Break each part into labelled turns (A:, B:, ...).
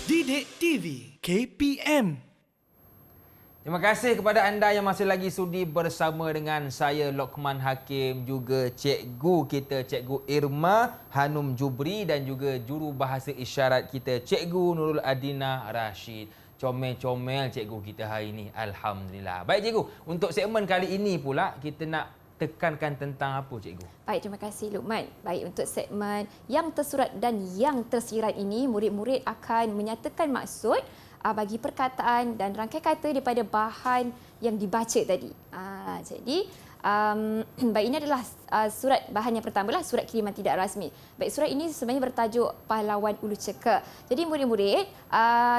A: Didik TV KPM.
B: Terima kasih kepada anda yang masih lagi sudi bersama dengan saya Lokman Hakim, juga cikgu kita, Cikgu Irma Hanum Jubri, dan juga juru bahasa isyarat kita, Cikgu Nurul Adina Rashid. Comel-comel cikgu kita hari ini, alhamdulillah. Baik cikgu, untuk segmen kali ini pula kita nak tekankan tentang apa cikgu?
C: Baik, terima kasih Luqman. Baik, untuk segmen yang tersurat dan yang tersirat ini, murid-murid akan menyatakan maksud bagi perkataan dan rangkai kata daripada bahan yang dibaca tadi. Jadi, baik, ini adalah surat bahan yang pertama lah, surat kiriman tidak rasmi. Baik, surat ini sebenarnya bertajuk Pahlawan Ulu Ceka. Jadi murid-murid,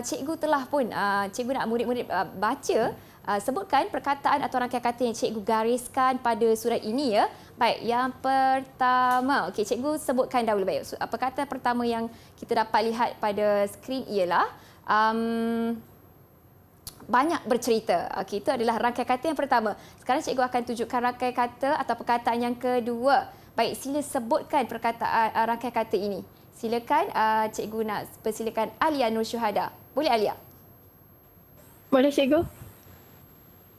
C: cikgu telah pun, cikgu nak murid-murid baca, sebutkan perkataan atau rangkai kata yang cikgu gariskan pada surat ini ya. Baik, yang pertama, okey, cikgu sebutkan dahulu. Baik, perkataan pertama yang kita dapat lihat pada skrin ialah banyak bercerita. Okey, itu adalah rangkai kata yang pertama. Sekarang cikgu akan tunjukkan rangkai kata atau perkataan yang kedua. Baik, sila sebutkan perkataan rangkai kata ini. Silakan, cikgu nak persilakan Alia Nur Syuhada. Boleh Alia?
D: Boleh cikgu?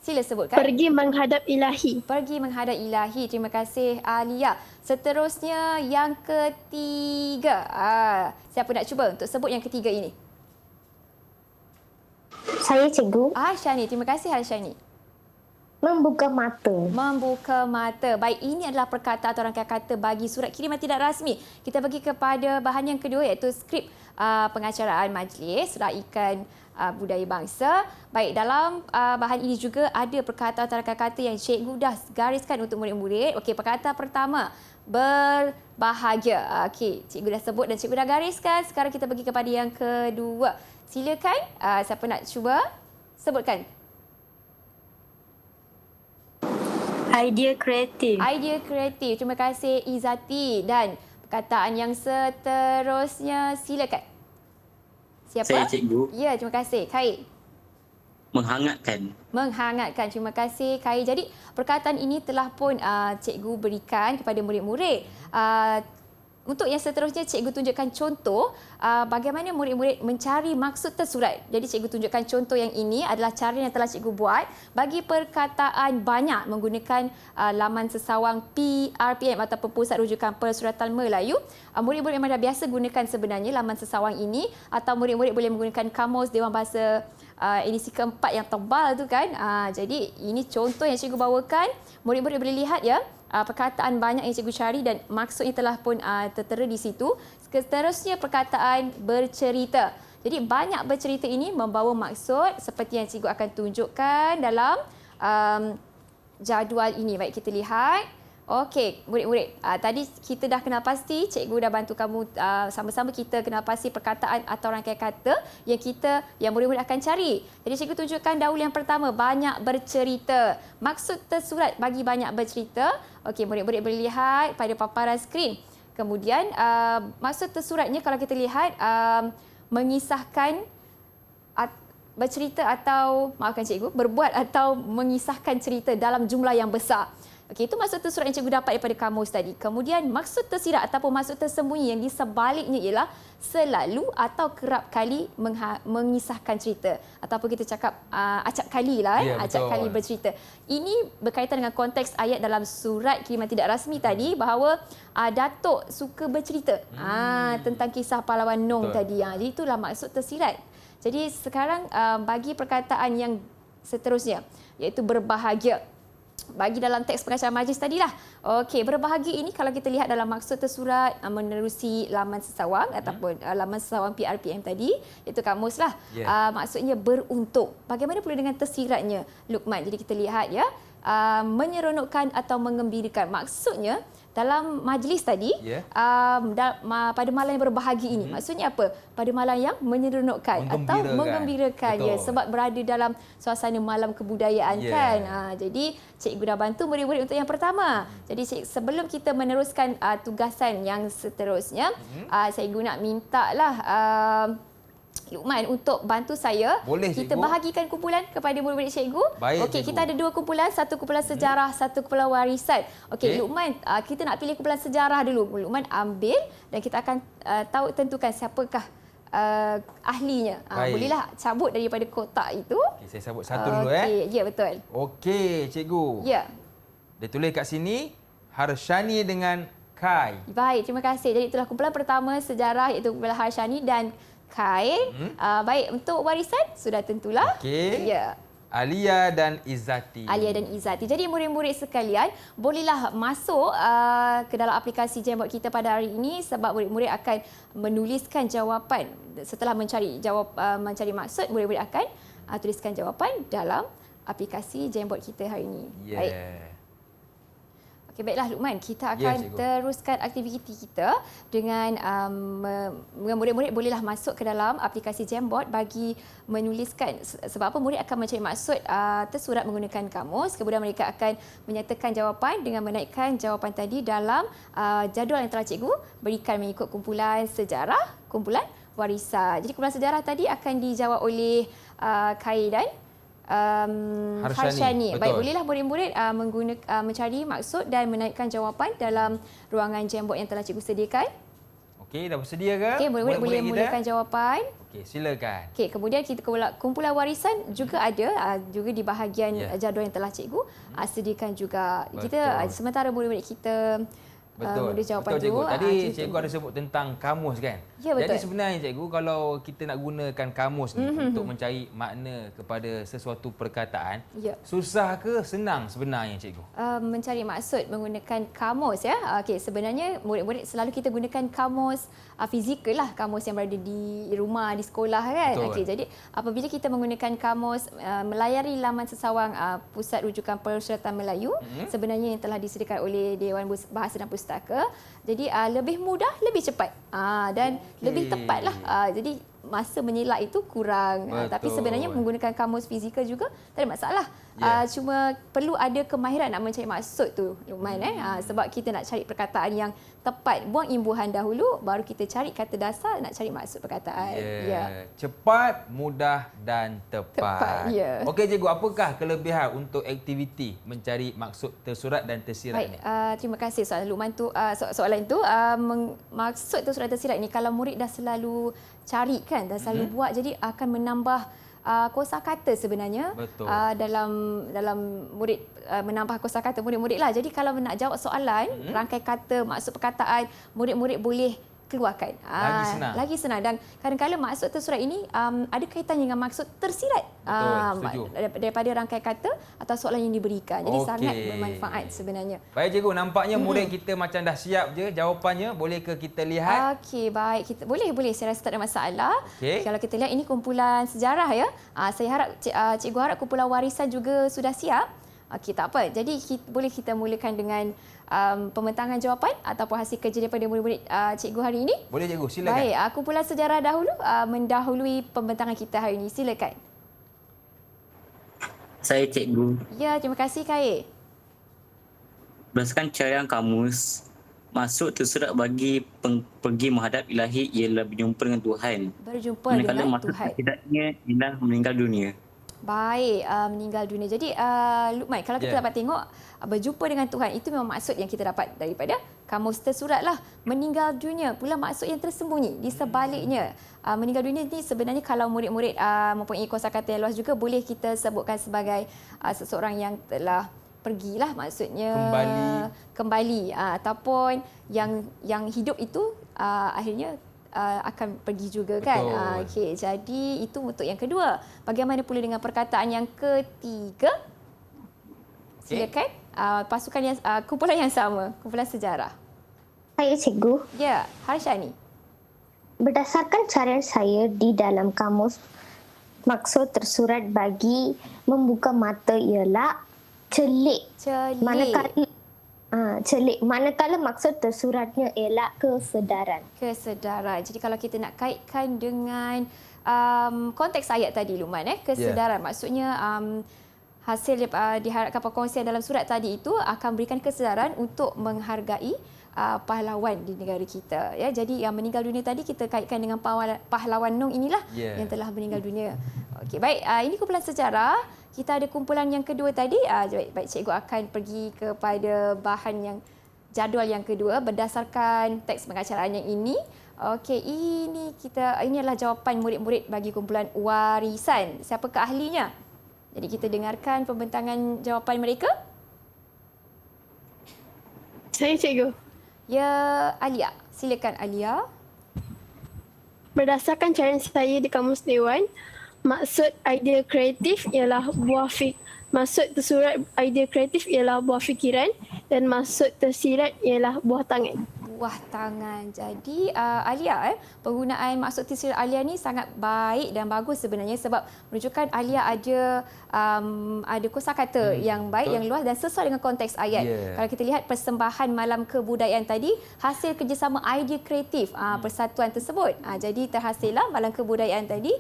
C: Sila sebutkan.
D: Pergi menghadap ilahi.
C: Pergi menghadap ilahi. Terima kasih Alia. Seterusnya yang ketiga. Siapa nak cuba untuk sebut yang ketiga ini?
E: Saya cikgu.
C: Syani. Terima kasih Syani.
E: Membuka mata.
C: Membuka mata. Baik, ini adalah perkataan atau rangkai kata bagi surat kiriman tidak rasmi. Kita pergi kepada bahan yang kedua iaitu skrip pengacaraan majlis raikan budaya bangsa. Baik, dalam bahan ini juga ada perkataan atau rangkai kata yang cikgu dah gariskan untuk murid-murid. Okey, perkataan pertama, berbahagia. Okey, cikgu dah sebut dan cikgu dah gariskan. Sekarang kita pergi kepada yang kedua. Silakan, siapa nak cuba sebutkan.
F: Idea kreatif.
C: Idea kreatif. Terima kasih Izati. Dan perkataan yang seterusnya, silakan. Siapa?
F: Saya cikgu.
C: Ya, terima kasih. Khair.
F: Menghangatkan.
C: Menghangatkan. Terima kasih Khair. Jadi perkataan ini telah pun cikgu berikan kepada murid-murid. Untuk yang seterusnya, cikgu tunjukkan contoh bagaimana murid-murid mencari maksud tersurat. Jadi cikgu tunjukkan contoh yang ini adalah cara yang telah cikgu buat bagi perkataan banyak menggunakan laman sesawang PRPM ataupun Pusat Rujukan Persuratan Melayu. Murid-murid memang dah biasa gunakan sebenarnya laman sesawang ini, atau murid-murid boleh menggunakan kamus Dewan Bahasa edisi keempat yang tebal tu kan. Jadi ini contoh yang cikgu bawakan. Murid-murid boleh lihat ya, perkataan banyak yang cikgu cari dan maksudnya telah pun tertera di situ. Seterusnya perkataan bercerita. Jadi banyak bercerita ini membawa maksud seperti yang cikgu akan tunjukkan dalam jadual ini. Baik, kita lihat. Okey, murid-murid, tadi kita dah kenal pasti, cikgu dah bantu kamu sama-sama kita kenal pasti perkataan atau rangkai kata yang murid-murid akan cari. Jadi cikgu tunjukkan dahulu yang pertama, banyak bercerita. Maksud tersurat bagi banyak bercerita. Okey, murid-murid boleh lihat pada paparan skrin. Kemudian maksud tersuratnya kalau kita lihat mengisahkan bercerita atau, maafkan cikgu, berbuat atau mengisahkan cerita dalam jumlah yang besar. Okey, itu maksud tersurat yang cikgu dapat daripada kamus tadi. Kemudian maksud tersirat ataupun maksud tersembunyi yang di sebaliknya ialah selalu atau kerap kali mengisahkan cerita. Ataupun kita cakap acap kali lah, acap kali bercerita. Ini berkaitan dengan konteks ayat dalam surat kiriman tidak rasmi tadi bahawa Datuk suka bercerita tentang kisah pahlawan Nong tadi. Jadi itulah maksud tersirat. Jadi sekarang bagi perkataan yang seterusnya iaitu berbahagia. Bagi dalam teks pengacaraan majlis tadilah. Okey, berbahagia ini kalau kita lihat dalam maksud tersurat menerusi laman sesawang ataupun laman sesawang PRPM tadi, iaitu kamus lah. Maksudnya beruntung. Bagaimana pula dengan tersiratnya, Luqman? Jadi kita lihat ya, menyeronokkan atau mengembirakan. Maksudnya dalam majlis tadi, pada malam yang berbahagia ini, maksudnya apa? Pada malam yang menyeronokkan atau menggembirakan. Ya, sebab berada dalam suasana malam kebudayaan kan. Jadi cikgu dah bantu murid-murid untuk yang pertama. Jadi sebelum kita meneruskan tugasan yang seterusnya, saya guna minta lah Luqman untuk bantu saya.
B: Boleh,
C: kita
B: cikgu.
C: bahagikan kumpulan kepada murid-murid cikgu.
B: Baik,
C: okey,
B: cikgu.
C: kita ada dua kumpulan, satu kumpulan sejarah, satu kumpulan warisan. Okey, Luqman, kita nak pilih kumpulan sejarah dulu. Luqman ambil dan kita akan tentukan siapakah ahlinya.
B: Baik.
C: Bolehlah cabut daripada kotak itu.
B: Okey, saya sebut satu dulu
C: Ya, betul.
B: Okey, cikgu.
C: Ya.
B: Dia tulis kat sini Harshani dengan Kai.
C: Baik, terima kasih. Jadi itulah kumpulan pertama sejarah iaitu kumpulan Harshani dan Kai. Baik, untuk warisan sudah tentulah.
B: Okey.
C: Ya.
B: Alia dan Izzati.
C: Alia dan Izzati. Jadi murid-murid sekalian, bolehlah masuk ke dalam aplikasi Jamboard kita pada hari ini sebab murid-murid akan menuliskan jawapan. Setelah mencari maksud, murid-murid akan tuliskan jawapan dalam aplikasi Jamboard kita hari ini.
B: Yeah.
C: Baik. Okey, baiklah Luqman, kita akan
B: cikgu.
C: teruskan aktiviti kita dengan murid-murid bolehlah masuk ke dalam aplikasi Jamboard bagi menuliskan sebab apa murid akan mencari maksud tersurat menggunakan kamus, kemudian mereka akan menyatakan jawapan dengan menaikkan jawapan tadi dalam jadual yang telah cikgu berikan mengikut kumpulan sejarah, kumpulan warisan. Jadi kumpulan sejarah tadi akan dijawab oleh Kai dan Harshani. Baik, bolehlah murid-murid mencari maksud dan menaikkan jawapan dalam ruangan Jamboard yang telah cikgu sediakan.
B: Okey, dah bersedia ke?
C: Okey, murid-murid boleh
B: kita?
C: mulakan jawapan.
B: Okey, silakan.
C: Okey, kemudian kita kumpulan warisan juga ada juga di bahagian jadual yang telah cikgu sediakan juga.
B: Betul.
C: Kita sementara murid-murid kita
B: Betul.
C: menulis jawapan
B: Betul, cikgu.
C: tu.
B: Tadi
C: kita
B: cikgu ada sebut tentang kamus kan?
C: Ya, betul.
B: Jadi sebenarnya cikgu kalau kita nak gunakan kamus ni untuk mencari makna kepada sesuatu perkataan,
C: Ya.
B: susah ke senang sebenarnya cikgu?
C: Mencari maksud menggunakan kamus ya. Okey, sebenarnya murid-murid selalu kita gunakan kamus fizikal lah, kamus yang berada di rumah, di sekolah kan.
B: Betul.
C: Okey, jadi apabila kita menggunakan kamus melayari laman sesawang Pusat Rujukan Persuratan Melayu, sebenarnya yang telah disediakan oleh Dewan Bahasa dan Pustaka. Jadi lebih mudah, lebih cepat dan lebih tepatlah. Jadi masa menyelak itu kurang. Tapi
B: Betul.
C: sebenarnya menggunakan kamus fizikal juga tak ada masalah. Cuma perlu ada kemahiran nak mencari maksud tu, Luqman. Sebab kita nak cari perkataan yang tepat. Buang imbuhan dahulu, baru kita cari kata dasar nak cari maksud perkataan.
B: Ya. Cepat, mudah dan tepat.
C: ya.
B: Okey cikgu, apakah kelebihan untuk aktiviti mencari maksud tersurat dan tersirat
C: Baik,
B: ni?
C: terima kasih soalan Luqman tu. Soalan tu, maksud tersurat tersirat ni kalau murid dah selalu cari kan, dah selalu buat, jadi akan menambah kosakata sebenarnya.
B: Betul.
C: Dalam murid menambah kosakata murid-murid lah. Jadi kalau nak jawab soalan, rangkai kata, maksud perkataan, murid-murid boleh keluarkan.
B: Lagi senang.
C: Lagi senang. Dan kadang-kadang maksud tersurat ini ada kaitan dengan maksud tersirat.
B: Betul, setuju.
C: Daripada rangkai kata atau soalan yang diberikan. Jadi
B: Okey.
C: sangat bermanfaat sebenarnya.
B: Baik cikgu, nampaknya murid kita macam dah siap je jawapannya. Boleh ke kita lihat?
C: Okey, baik. Kita boleh saya rasa tak ada masalah.
B: Okey.
C: Kalau kita lihat ini kumpulan sejarah ya. Saya harap cikgu harap kumpulan warisan juga sudah siap. Okey, tak apa. Jadi boleh kita mulakan dengan pembentangan jawapan ataupun hasil kerja daripada murid-murid cikgu hari ini.
B: Boleh cikgu, silakan.
C: Baik, kumpulan sejarah dahulu mendahului pembentangan kita hari ini. Silakan.
F: Saya cikgu.
C: Ya, terima kasih Kai.
F: Berdasarkan carian kamus, maksud tersurat bagi pergi menghadap ilahi ialah berjumpa dengan Tuhan.
C: Berjumpa
F: Manakala
C: dengan
F: maksud
C: Tuhan.
F: tidaknya ialah meninggal dunia.
C: Baik, meninggal dunia. Jadi Luqman, kalau kita dapat tengok berjumpa dengan Tuhan, itu memang maksud yang kita dapat daripada kamus tersurat lah. Meninggal dunia pula maksud yang tersembunyi di sebaliknya. Meninggal dunia ni sebenarnya kalau murid-murid mempunyai kosakata yang luas juga, boleh kita sebutkan sebagai seseorang yang telah pergilah, maksudnya kembali ataupun yang hidup itu akhirnya akan pergi juga kan. Okey, jadi itu untuk yang kedua. Bagaimana pula dengan perkataan yang ketiga? Silakan. Pasukan yang kumpulan yang sama, kumpulan sejarah.
E: Saya cikgu.
C: Ya, Harshani.
E: Berdasarkan carian saya di dalam kamus, maksud tersurat bagi membuka mata ialah celik. Manakala maksud tersuratnya ialah kesedaran.
C: Kesedaran. Jadi kalau kita nak kaitkan dengan konteks ayat tadi Luqman, kesedaran. Maksudnya hasil diharapkan perkongsian dalam surat tadi itu akan berikan kesedaran untuk menghargai pahlawan di negara kita. Ya, jadi yang meninggal dunia tadi kita kaitkan dengan pahlawan Nong inilah yang telah meninggal dunia. Okey, baik. Ini kumpulan sejarah. Kita ada kumpulan yang kedua tadi. Baik, cikgu akan pergi kepada bahan yang jadual yang kedua berdasarkan teks pengacaraan yang ini. Okey, ini adalah jawapan murid-murid bagi kumpulan warisan. Siapakah ahlinya? Jadi kita dengarkan pembentangan jawapan mereka.
D: Saya cikgu.
C: Ya, Alia. Silakan Alia.
D: Berdasarkan carian saya di Kamus Dewan, maksud idea kreatif ialah maksud tersurat idea kreatif ialah buah fikiran dan maksud tersirat ialah buah tangan.
C: Buah tangan. Jadi Alia, penggunaan maksud tersirat Alia ni sangat baik dan bagus sebenarnya sebab menunjukkan Alia ada kosakata yang baik, yang luas dan sesuai dengan konteks ayat. Kalau kita lihat persembahan malam kebudayaan tadi, hasil kerjasama idea kreatif persatuan tersebut. Jadi terhasillah malam kebudayaan tadi,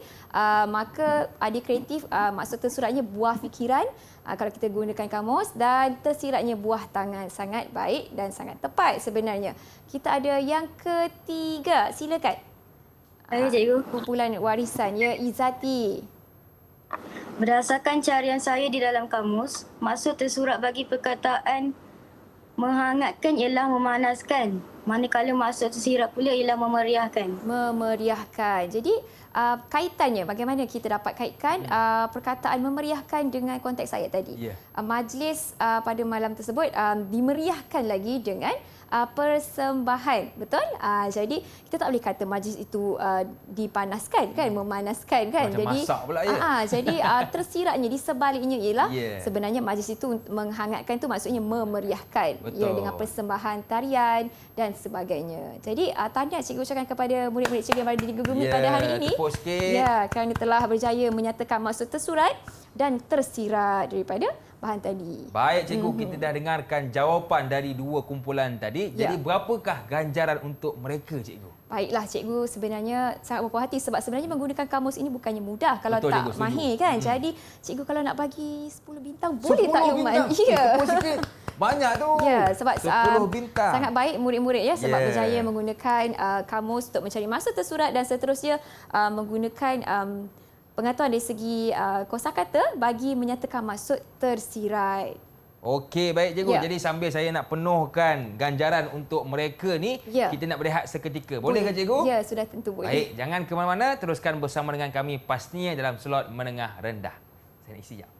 C: maka idea kreatif maksud tersuratnya buah fikiran. Kalau kita gunakan kamus, dan tersiratnya buah tangan. Sangat baik dan sangat tepat sebenarnya. Kita ada yang ketiga. Silakan.
G: Saya cikgu.
C: Kumpulan warisan. Ya, Izzati.
G: Berdasarkan carian saya di dalam kamus, maksud tersurat bagi perkataan menghangatkan ialah memanaskan. Manakala maksud tersirat pula ialah memeriahkan.
C: Memeriahkan. Jadi kaitannya, bagaimana kita dapat kaitkan perkataan memeriahkan dengan konteks ayat tadi. Majlis pada malam tersebut dimeriahkan lagi dengan persembahan, betul? Jadi kita tak boleh kata majlis itu dipanaskan kan, memanaskan kan.
B: Macam
C: jadi
B: masak pula ya.
C: Jadi tersiratnya di sebaliknya ialah sebenarnya majlis itu menghangatkan tu maksudnya memeriahkan. Ya, dengan persembahan tarian dan sebagainya. Jadi tahniah cikgu ucapkan kepada murid-murid cikgu yang berada di Google Meet pada hari ini.
B: Tepuk sikit.
C: Ya, kerana telah berjaya menyatakan maksud tersurat dan tersirat daripada bahan tadi.
B: Baik cikgu, kita dah dengarkan jawapan dari dua kumpulan tadi. Jadi berapakah ganjaran untuk mereka cikgu?
C: Baiklah cikgu, sebenarnya sangat berpuas hati sebab sebenarnya menggunakan kamus ini bukannya mudah kalau
B: Betul,
C: tak
B: cikgu, setuju.
C: mahir kan. Jadi cikgu kalau nak bagi 10 bintang boleh tak
B: 10
C: Luqman?
B: bintang?
C: Ya.
B: Tepuk sikit. Banyak tu.
C: Ya, sebab
B: 10 bintang.
C: sangat baik murid-murid ya sebab
B: Yeah.
C: berjaya menggunakan kamus untuk mencari maksud tersurat dan seterusnya menggunakan pengetahuan dari segi kosakata bagi menyatakan maksud tersirat.
B: Okey, baik cikgu. Jadi sambil saya nak penuhkan ganjaran untuk mereka ni, kita nak berehat seketika. Boleh ke cikgu?
C: Ya, sudah tentu boleh.
B: Baik, jangan ke mana-mana. Teruskan bersama dengan kami pastinya dalam slot menengah rendah. Saya nak isi jap.